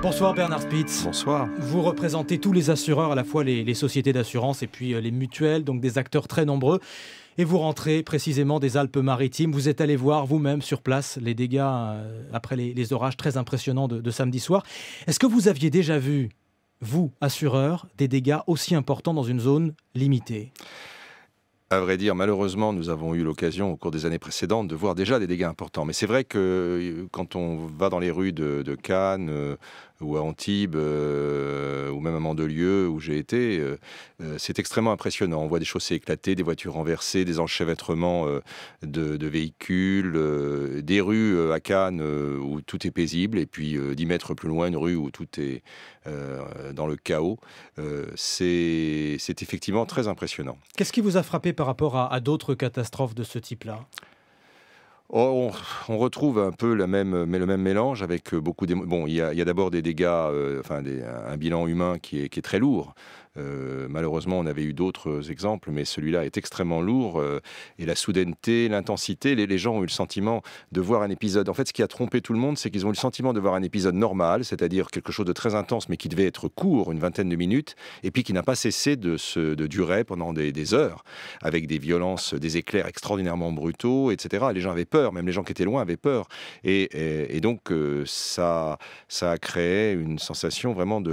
Bonsoir Bernard Spitz. Bonsoir. Vous représentez tous les assureurs, à la fois les sociétés d'assurance et puis les mutuelles, donc des acteurs très nombreux. Et vous rentrez précisément des Alpes-Maritimes. Vous êtes allé voir vous-même sur place les dégâts après les orages très impressionnants de samedi soir. Est-ce que vous aviez déjà vu, vous, assureur, des dégâts aussi importants dans une zone limitée ? À vrai dire, malheureusement, nous avons eu l'occasion au cours des années précédentes de voir déjà des dégâts importants. Mais c'est vrai que quand on va dans les rues de Cannes ou à Antibes ou même à Mandelieu où j'ai été, c'est extrêmement impressionnant. On voit des chaussées éclatées, des voitures renversées, des enchevêtrements de véhicules, des rues à Cannes où tout est paisible et puis 10 mètres plus loin, une rue où tout est dans le chaos. C'est effectivement très impressionnant. Qu'est-ce qui vous a frappé par rapport à d'autres catastrophes de ce type-là ? On retrouve un peu le même mélange avec beaucoup d'émotions. Bon, il y a d'abord des dégâts, un bilan humain qui est très lourd. Malheureusement, on avait eu d'autres exemples, mais celui-là est extrêmement lourd. Et la soudaineté, l'intensité, les gens ont eu le sentiment de voir un épisode. En fait, ce qui a trompé tout le monde, c'est qu'ils ont eu le sentiment de voir un épisode normal, c'est-à-dire quelque chose de très intense, mais qui devait être court, une vingtaine de minutes, et puis qui n'a pas cessé de durer pendant des heures, avec des violences, des éclairs extraordinairement brutaux, etc. Les gens avaient peur, même les gens qui étaient loin avaient peur. Et donc, ça a créé une sensation vraiment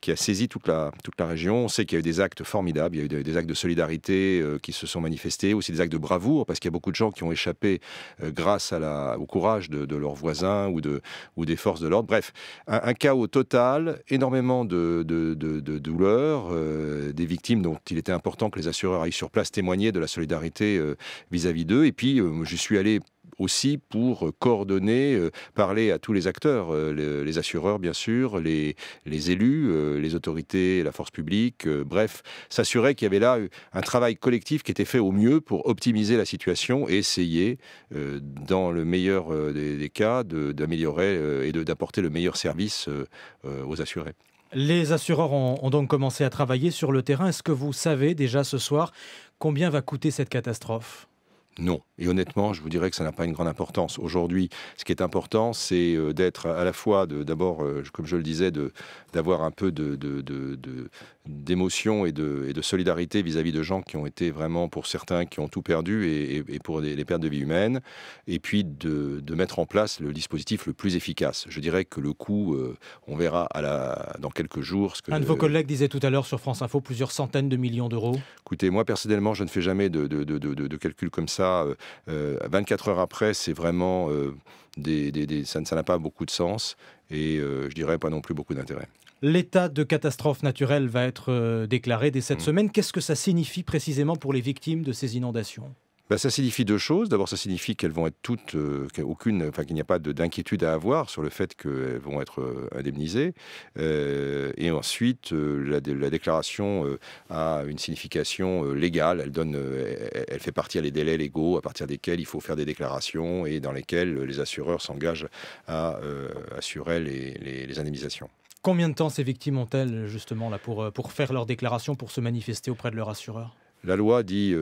qui a saisi toute la région. On sait qu'il y a eu des actes formidables, il y a eu des actes de solidarité qui se sont manifestés, aussi des actes de bravoure, parce qu'il y a beaucoup de gens qui ont échappé grâce au courage de leurs voisins ou des forces de l'ordre. Bref, un chaos total, énormément de douleurs, des victimes dont il était important que les assureurs aillent sur place témoigner de la solidarité vis-à-vis d'eux. Et puis, je suis allé aussi pour coordonner, parler à tous les acteurs, les assureurs bien sûr, les élus, les autorités, la force publique, bref, s'assurer qu'il y avait là un travail collectif qui était fait au mieux pour optimiser la situation et essayer, dans le meilleur des cas, d'améliorer et d'apporter le meilleur service aux assurés. Les assureurs ont donc commencé à travailler sur le terrain. Est-ce que vous savez déjà ce soir combien va coûter cette catastrophe ? Non. Et honnêtement, je vous dirais que ça n'a pas une grande importance. Aujourd'hui, ce qui est important, c'est d'être à la fois, d'abord, comme je le disais, d'avoir un peu d'émotion et de solidarité vis-à-vis de gens qui ont été vraiment, pour certains, qui ont tout perdu et pour les pertes de vie humaines. Et puis de mettre en place le dispositif le plus efficace. Je dirais que le coût, on verra dans quelques jours. Un de vos collègues disait tout à l'heure sur France Info plusieurs centaines de millions d'euros. Écoutez, moi personnellement, je ne fais jamais de calcul comme ça. 24 heures après, c'est vraiment ça n'a pas beaucoup de sens et je dirais pas non plus beaucoup d'intérêt. L'état de catastrophe naturelle va être déclaré dès cette semaine. Qu'est-ce que ça signifie précisément pour les victimes de ces inondations ? Ça signifie deux choses. D'abord, ça signifie qu'elles vont être toutes, qu'il n'y a pas d'inquiétude à avoir sur le fait qu'elles vont être indemnisées. Et ensuite, la déclaration a une signification légale. Elle fait partie des délais légaux à partir desquels il faut faire des déclarations et dans lesquels les assureurs s'engagent à assurer les indemnisations. Combien de temps ces victimes ont-elles justement là, pour faire leur déclaration, pour se manifester auprès de leur assureur ? La loi dit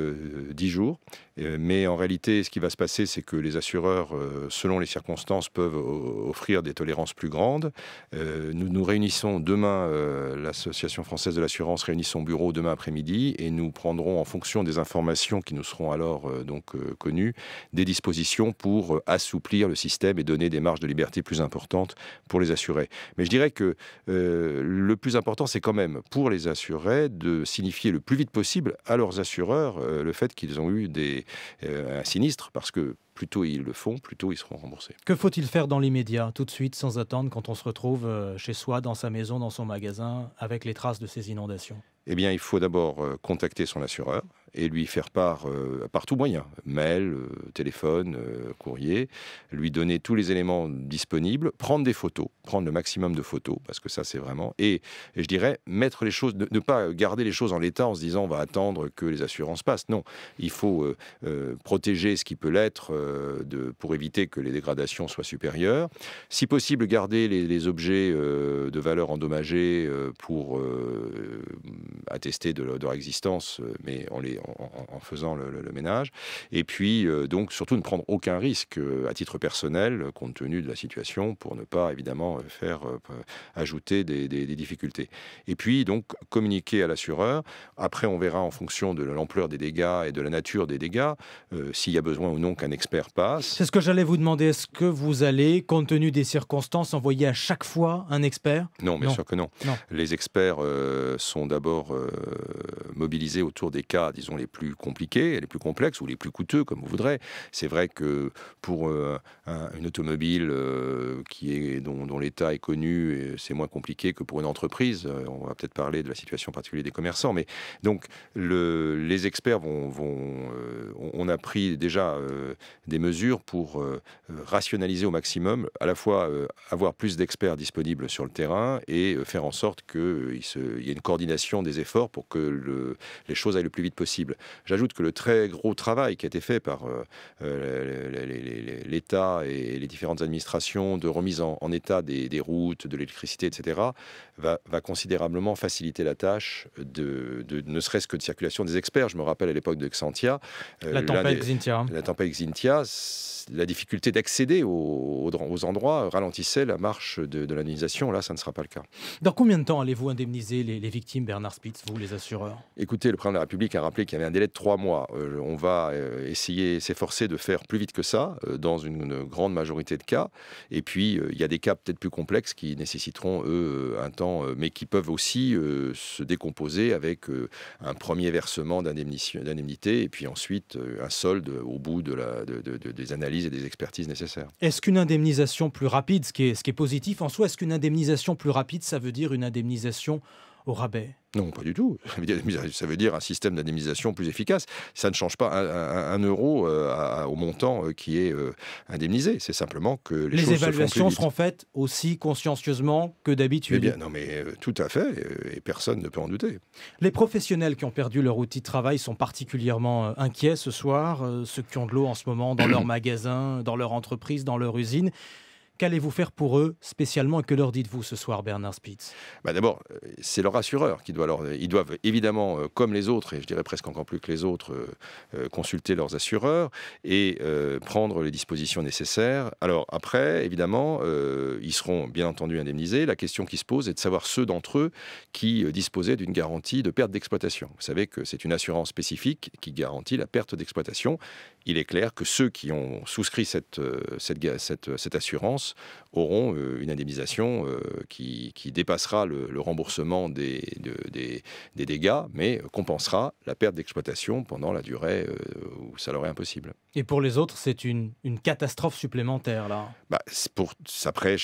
10 jours, mais en réalité, ce qui va se passer, c'est que les assureurs, selon les circonstances, peuvent offrir des tolérances plus grandes. Nous nous réunissons demain, l'Association française de l'assurance réunit son bureau demain après-midi, et nous prendrons, en fonction des informations qui nous seront alors connues, des dispositions pour assouplir le système et donner des marges de liberté plus importantes pour les assurés. Mais je dirais que le plus important, c'est quand même pour les assurés de signifier le plus vite possible à leurs assureurs le fait qu'ils ont eu un sinistre, parce que plus tôt ils le font, plus tôt ils seront remboursés. Que faut-il faire dans l'immédiat, tout de suite, sans attendre, quand on se retrouve chez soi, dans sa maison, dans son magasin, avec les traces de ces inondations ? Eh bien, il faut d'abord contacter son assureur et lui faire part par tout moyen, mail, téléphone, courrier, lui donner tous les éléments disponibles, prendre des photos, prendre le maximum de photos, parce que ça c'est vraiment... Et je dirais, mettre les choses, ne pas garder les choses en l'état en se disant on va attendre que les assurances passent. Non, il faut protéger ce qui peut l'être pour éviter que les dégradations soient supérieures. Si possible, garder les objets de valeur endommagés pour attester de leur existence, mais on les en faisant le ménage. Et puis, donc, surtout ne prendre aucun risque à titre personnel, compte tenu de la situation, pour ne pas, évidemment, faire ajouter des difficultés. Et puis, donc, communiquer à l'assureur. Après, on verra en fonction de l'ampleur des dégâts et de la nature des dégâts, s'il y a besoin ou non qu'un expert passe. C'est ce que j'allais vous demander. Est-ce que vous allez, compte tenu des circonstances, envoyer à chaque fois un expert? Non, bien sûr que non. Les experts sont d'abord mobilisés autour des cas, disons, les plus compliqués, les plus complexes ou les plus coûteux, comme vous voudrez. C'est vrai que pour une automobile dont l'état est connu, c'est moins compliqué que pour une entreprise. On va peut-être parler de la situation particulière des commerçants. Mais donc, les experts on a pris déjà des mesures pour rationaliser au maximum, à la fois avoir plus d'experts disponibles sur le terrain et faire en sorte qu'il y ait une coordination des efforts pour que les choses aillent le plus vite possible. J'ajoute que le très gros travail qui a été fait par l'État et les différentes administrations de remise en état des routes, de l'électricité, etc., va considérablement faciliter la tâche ne serait-ce que de circulation des experts. Je me rappelle à l'époque de Xantia, la tempête Xynthia. La tempête Xynthia, la difficulté d'accéder aux endroits ralentissait la marche de l'indemnisation. Là, ça ne sera pas le cas. Dans combien de temps allez-vous indemniser les victimes, Bernard Spitz, vous, les assureurs? Écoutez, le président de la République a rappelé qu'il y avait un délai de 3 mois. On va s'efforcer de faire plus vite que ça, dans une grande majorité de cas. Et puis, il y a des cas peut-être plus complexes qui nécessiteront, eux, un temps, mais qui peuvent aussi se décomposer avec un premier versement d'indemnité et puis ensuite un solde au bout des analyses et des expertises nécessaires. Est-ce qu'une indemnisation plus rapide, ce qui est positif en soi, est-ce qu'une indemnisation plus rapide, ça veut dire une indemnisation au rabais? Non, pas du tout. Ça veut dire un système d'indemnisation plus efficace. Ça ne change pas un euro au montant qui est indemnisé. C'est simplement que les évaluations seront faites aussi consciencieusement que d'habitude. Non, mais tout à fait, et personne ne peut en douter. Les professionnels qui ont perdu leur outil de travail sont particulièrement inquiets ce soir, ceux qui ont de l'eau en ce moment dans leur magasin, dans leur entreprise, dans leur usine. Qu'allez-vous faire pour eux spécialement et que leur dites-vous ce soir, Bernard Spitz? D'abord, c'est leur assureur qui ils doivent évidemment, comme les autres, et je dirais presque encore plus que les autres, consulter leurs assureurs et prendre les dispositions nécessaires. Alors après, évidemment, ils seront bien entendu indemnisés. La question qui se pose est de savoir ceux d'entre eux qui disposaient d'une garantie de perte d'exploitation. Vous savez que c'est une assurance spécifique qui garantit la perte d'exploitation. Il est clair que ceux qui ont souscrit cette assurance auront une indemnisation qui dépassera le remboursement des dégâts, mais compensera la perte d'exploitation pendant la durée où ça leur est impossible. Et pour les autres, c'est une catastrophe supplémentaire, là. Après,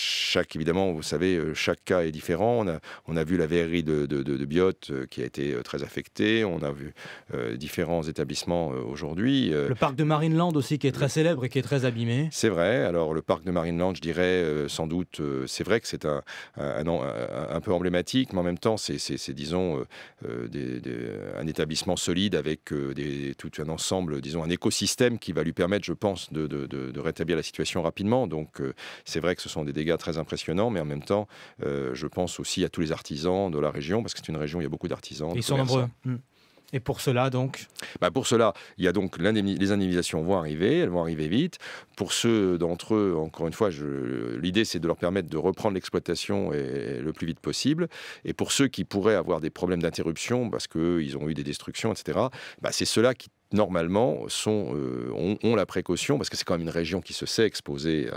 évidemment, vous savez, chaque cas est différent. On a vu la verrerie de Biot qui a été très affectée. On a vu différents établissements aujourd'hui. Le parc de Marineland aussi, qui est très célèbre et qui est très abîmé. C'est vrai. Alors, le parc de Marineland, je dirais, sans doute, c'est vrai que c'est un peu emblématique, mais en même temps, c'est disons, un établissement solide avec tout un ensemble, disons, un écosystème qui va lui permettre, je pense, de rétablir la situation rapidement. Donc, c'est vrai que ce sont des dégâts très impressionnants, mais en même temps, je pense aussi à tous les artisans de la région, parce que c'est une région où il y a beaucoup d'artisans. Ils sont nombreux. Et pour cela, donc pour cela, il y a donc les indemnisations vont arriver, elles vont arriver vite. Pour ceux d'entre eux, encore une fois, l'idée c'est de leur permettre de reprendre l'exploitation le plus vite possible. Et pour ceux qui pourraient avoir des problèmes d'interruption parce qu'ils ont eu des destructions, etc., c'est ceux-là qui normalement ont la précaution, parce que c'est quand même une région qui se sait exposée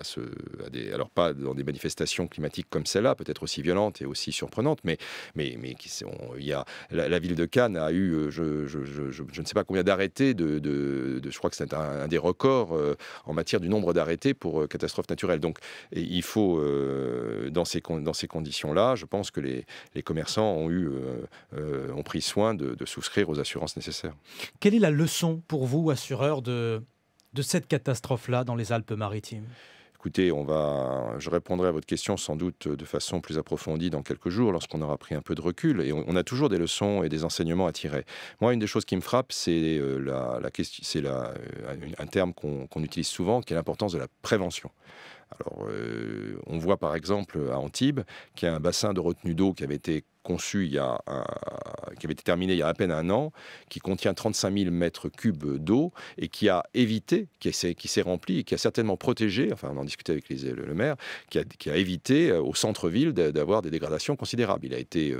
alors pas dans des manifestations climatiques comme celle-là, peut-être aussi violentes et aussi surprenantes, mais il y a la ville de Cannes a eu, je ne sais pas combien d'arrêtés, je crois que c'est un des records en matière du nombre d'arrêtés pour catastrophes naturelles. Donc il faut, dans ces conditions-là, je pense que les commerçants ont pris soin de souscrire aux assurances nécessaires. Quelle est la leçon pour vous, assureurs, de cette catastrophe-là dans les Alpes-Maritimes? Écoutez, je répondrai à votre question sans doute de façon plus approfondie dans quelques jours, lorsqu'on aura pris un peu de recul. Et on a toujours des leçons et des enseignements à tirer. Moi, une des choses qui me frappe, c'est un terme qu'on utilise souvent, qui est l'importance de la prévention. Alors, on voit par exemple à Antibes qu'il y a un bassin de retenue d'eau qui avait été conçu qui avait été terminé il y a à peine un an, qui contient 35 000 mètres cubes d'eau et qui a évité, qui s'est rempli et qui a certainement protégé, enfin on en discutait avec le maire, qui a évité au centre-ville d'avoir des dégradations considérables. Il a été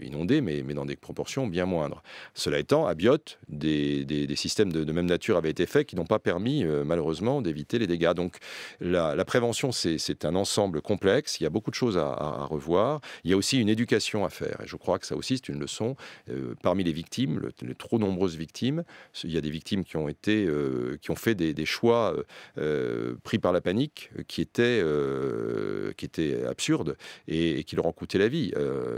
inondé, mais dans des proportions bien moindres. Cela étant, à Biot, des systèmes de même nature avaient été faits qui n'ont pas permis, malheureusement, d'éviter les dégâts. Donc la prévention, c'est un ensemble complexe. Il y a beaucoup de choses à revoir. Il y a aussi une éducation à faire. Et je crois que ça aussi, c'est une leçon. Parmi les victimes, les trop nombreuses victimes, il y a des victimes qui ont fait des choix pris par la panique qui étaient absurdes et qui leur ont coûté la vie.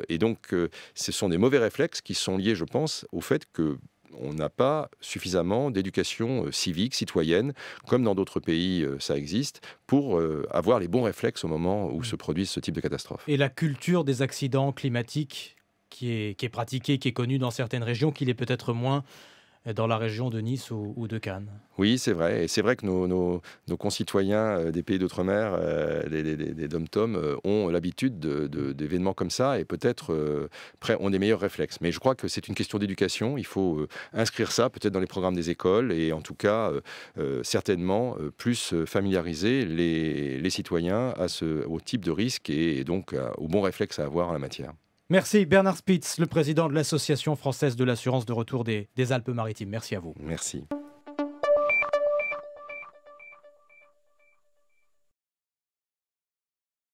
Et donc, ce sont des mauvais réflexes qui sont liés, je pense, au fait que on n'a pas suffisamment d'éducation civique, citoyenne, comme dans d'autres pays ça existe, pour avoir les bons réflexes au moment où se produisent ce type de catastrophe. Et la culture des accidents climatiques qui est pratiquée, qui est connue dans certaines régions, qui l'est peut-être moins dans la région de Nice ou de Cannes. Oui, c'est vrai. Et c'est vrai que nos concitoyens des pays d'outre-mer, les DOM-TOM, ont l'habitude d'événements comme ça et peut-être ont des meilleurs réflexes. Mais je crois que c'est une question d'éducation. Il faut inscrire ça peut-être dans les programmes des écoles et en tout cas, certainement, plus familiariser les citoyens au type de risque et donc aux bons réflexes à avoir en la matière. Merci Bernard Spitz, le président de l'Association française de l'assurance de retour des Alpes-Maritimes. Merci à vous. Merci.